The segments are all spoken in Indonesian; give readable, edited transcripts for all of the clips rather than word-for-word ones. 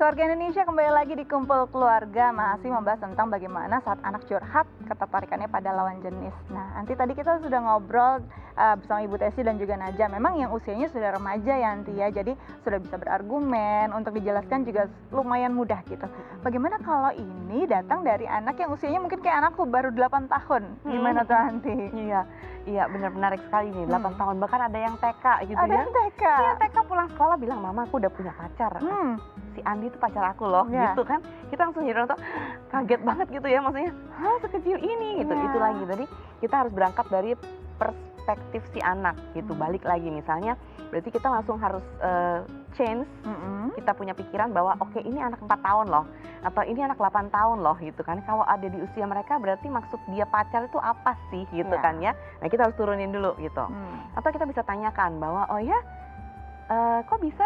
Keluarga Indonesia kembali lagi di Kumpul Keluarga, masih membahas tentang bagaimana saat anak curhat ketertarikannya pada lawan jenis. Nah, nanti tadi kita sudah ngobrol bersama Ibu Tesi dan juga Najah. Memang yang usianya sudah remaja ya Nanti ya, jadi sudah bisa berargumen, untuk dijelaskan juga lumayan mudah gitu. Bagaimana kalau ini datang dari anak yang usianya mungkin kayak anakku baru 8 tahun, gimana tuh Nanti? Iya benar menarik sekali nih, 8 tahun, bahkan ada yang TK gitu Ada ya. yang TK? Iya, TK pulang sekolah bilang, "Mama, aku udah punya pacar. Si Andi itu pacar aku loh," gitu kan. Kita langsung jadi orang tua kaget banget gitu ya, maksudnya, "Hah, sekecil ini?" gitu. Itu lagi, tadi kita harus berangkat dari perspektif si anak gitu. Balik lagi misalnya, berarti kita langsung harus change, kita punya pikiran bahwa oke, ini anak 4 tahun loh, atau ini anak 8 tahun loh gitu kan. Kalau ada di usia mereka berarti maksud dia pacar itu apa sih gitu kan ya. Nah, kita harus turunin dulu gitu. Atau kita bisa tanyakan bahwa, "Oh ya, kok bisa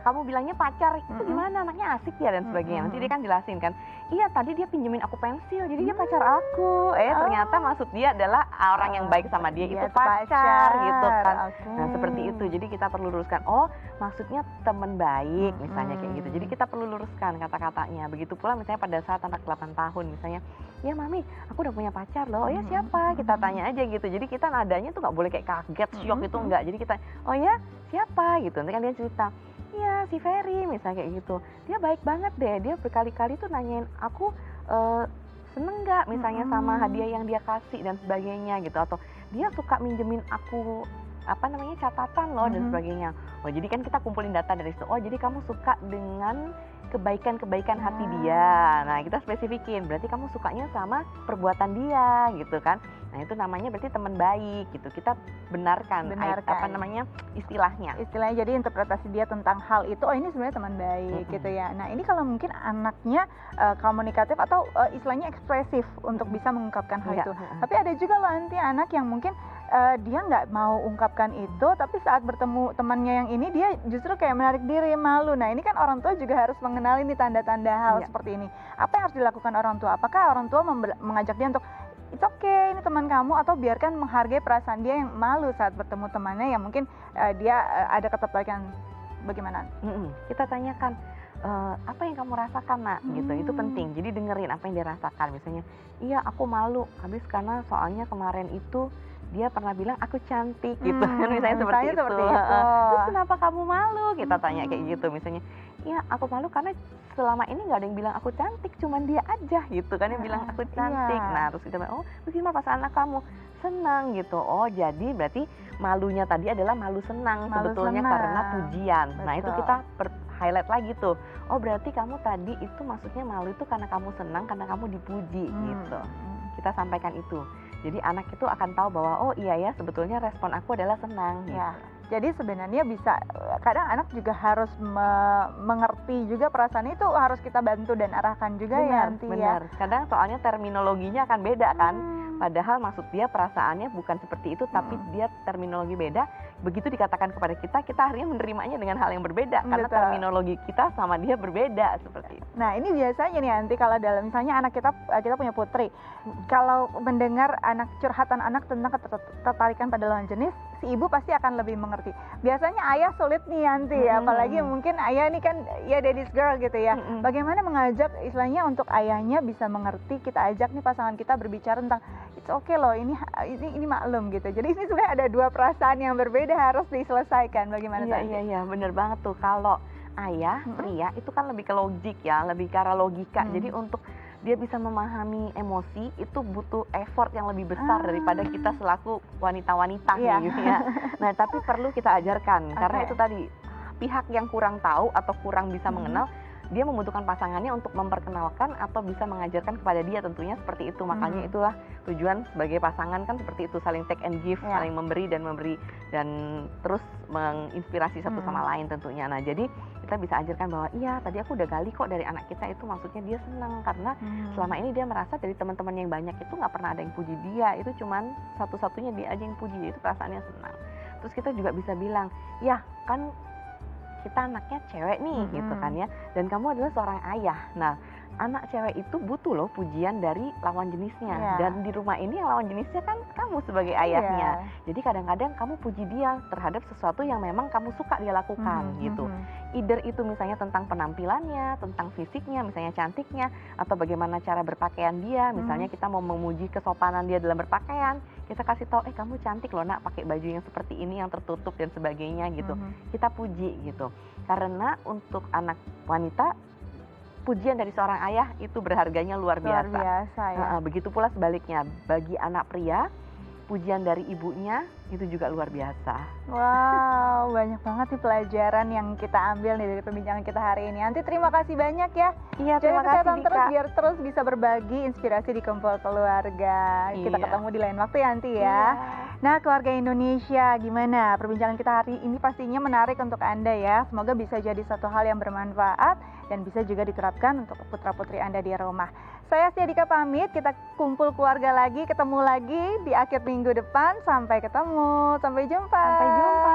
kamu bilangnya pacar, itu gimana, anaknya asik ya," dan sebagainya. Nanti dia kan jelasin kan, "Iya, tadi dia pinjemin aku pensil, jadi dia pacar aku." Ternyata maksud dia adalah orang yang baik sama dia itu pacar gitu kan. Nah, seperti itu. Jadi kita perlu luruskan, oh maksudnya teman baik misalnya kayak gitu. Jadi kita perlu luruskan kata-katanya. Begitu pula misalnya pada saat anak 8 tahun misalnya, "Ya Mami, aku udah punya pacar loh." "Oh ya, siapa?" Kita tanya aja gitu. Jadi kita nadanya tuh nggak boleh kayak kaget, shock itu enggak. Jadi kita, "Oh ya, siapa?" gitu. Nanti kan dia cerita, "Iya, si Ferry," misalnya kayak gitu. "Dia baik banget deh, dia berkali-kali tuh nanyain aku, seneng nggak misalnya sama hadiah yang dia kasih dan sebagainya gitu. Atau dia suka minjemin aku catatan loh dan sebagainya." Oh, jadi kan kita kumpulin data dari situ. Oh, jadi kamu suka dengan kebaikan-kebaikan hati dia. Nah, kita spesifikin, berarti kamu sukanya sama perbuatan dia gitu kan. Nah, itu namanya berarti teman baik gitu. Kita benarkan. Istilahnya. Jadi interpretasi dia tentang hal itu, oh ini sebenarnya teman baik gitu ya. Nah, ini kalau mungkin anaknya komunikatif atau istilahnya ekspresif untuk bisa mengungkapkan hal itu. Tapi ada juga loh nanti anak yang mungkin dia nggak mau ungkapkan itu, tapi saat bertemu temannya yang ini dia justru kayak menarik diri, malu. Nah, ini kan orang tua juga harus mengenali nih tanda-tanda hal seperti ini. Apa yang harus dilakukan orang tua? Apakah orang tua mengajak dia untuk it's okay, ini teman kamu, atau biarkan menghargai perasaan dia yang malu saat bertemu temannya yang mungkin dia ada ketertarikan, bagaimana? Kita tanyakan, apa yang kamu rasakan nak gitu, itu penting. Jadi dengerin apa yang dia rasakan. Misalnya, "Iya, aku malu habis karena soalnya kemarin itu dia pernah bilang aku cantik," gitu kan, misalnya seperti itu. "Terus kenapa kamu malu?" Kita tanya kayak gitu. Misalnya, "Iya, aku malu karena selama ini nggak ada yang bilang aku cantik, cuman dia aja gitu kan yang bilang aku cantik." Nah, terus kita bilang, "Oh, terus gimana perasaan anak kamu?" "Senang," gitu. Oh, jadi berarti malunya tadi adalah malu senang sebetulnya karena pujian. Nah, itu kita highlight lagi tuh. Oh, berarti kamu tadi itu maksudnya malu itu karena kamu senang, karena kamu dipuji gitu. Kita sampaikan itu. Jadi anak itu akan tahu bahwa oh iya ya, sebetulnya respon aku adalah senang. Ya. Jadi sebenarnya bisa, kadang anak juga harus mengerti juga perasaan itu, harus kita bantu dan arahkan juga ya nanti ya. Kadang soalnya terminologinya akan beda kan. Padahal maksud dia perasaannya bukan seperti itu, tapi dia terminologi beda. Begitu dikatakan kepada kita, kita akhirnya menerimanya dengan hal yang berbeda. Karena terminologi kita sama dia berbeda seperti itu. Nah, ini biasanya nih nanti kalau dalam misalnya anak kita punya putri, kalau mendengar curhatan anak tentang ketertarikan pada lawan jenis, si ibu pasti akan lebih mengerti. Biasanya ayah sulit nih nanti, apalagi mungkin ayah ini kan ya daddy's girl gitu ya. Bagaimana mengajak istilahnya untuk ayahnya bisa mengerti, kita ajak nih pasangan kita berbicara tentang it's okay loh, ini maklum gitu. Jadi ini sebenarnya ada dua perasaan yang berbeda harus diselesaikan. Bagaimana tadi? Iya, benar banget tuh. Kalau ayah pria itu kan lebih ke logik ya, lebih ke arah logika. Jadi untuk dia bisa memahami emosi itu butuh effort yang lebih besar daripada kita selaku wanita-wanita gitu ya. Nah, tapi perlu kita ajarkan karena itu tadi pihak yang kurang tahu atau kurang bisa mengenal, dia membutuhkan pasangannya untuk memperkenalkan atau bisa mengajarkan kepada dia, tentunya seperti itu. Makanya itulah tujuan sebagai pasangan kan seperti itu, saling take and give, saling memberi dan terus menginspirasi satu sama lain tentunya. Nah, jadi kita bisa ajarkan bahwa iya tadi aku udah gali kok dari anak kita itu maksudnya dia senang karena selama ini dia merasa dari teman-teman yang banyak itu nggak pernah ada yang puji dia, itu cuman satu-satunya dia aja yang puji, itu perasaannya senang. Terus kita juga bisa bilang, ya kan kita anaknya cewek nih gitu kan ya, dan kamu adalah seorang ayah. Nah, anak cewek itu butuh loh pujian dari lawan jenisnya. Dan di rumah ini yang lawan jenisnya kan kamu sebagai ayahnya. Jadi kadang-kadang kamu puji dia terhadap sesuatu yang memang kamu suka dia lakukan gitu. Either itu misalnya tentang penampilannya, tentang fisiknya, misalnya cantiknya, atau bagaimana cara berpakaian dia. Misalnya kita mau memuji kesopanan dia dalam berpakaian, kita kasih tahu, kamu cantik loh nak pakai baju yang seperti ini, yang tertutup dan sebagainya gitu. Kita puji gitu. Karena untuk anak wanita, pujian dari seorang ayah itu berharganya luar biasa. Luar biasa ya. Begitu pula sebaliknya, bagi anak pria, pujian dari ibunya itu juga luar biasa. Wow, banyak banget nih pelajaran yang kita ambil nih dari perbincangan kita hari ini. Anti, terima kasih banyak ya. Iya, terima kasih Dika. Terus biar terus bisa berbagi inspirasi di Kumpul Keluarga. Kita ketemu di lain waktu ya Anti ya. Nah, keluarga Indonesia, gimana? Perbincangan kita hari ini pastinya menarik untuk Anda ya. Semoga bisa jadi satu hal yang bermanfaat dan bisa juga diterapkan untuk putra-putri Anda di rumah. Saya Setia Dika pamit, kita kumpul keluarga lagi, ketemu lagi di akhir minggu depan. Sampai ketemu, sampai jumpa. Sampai jumpa.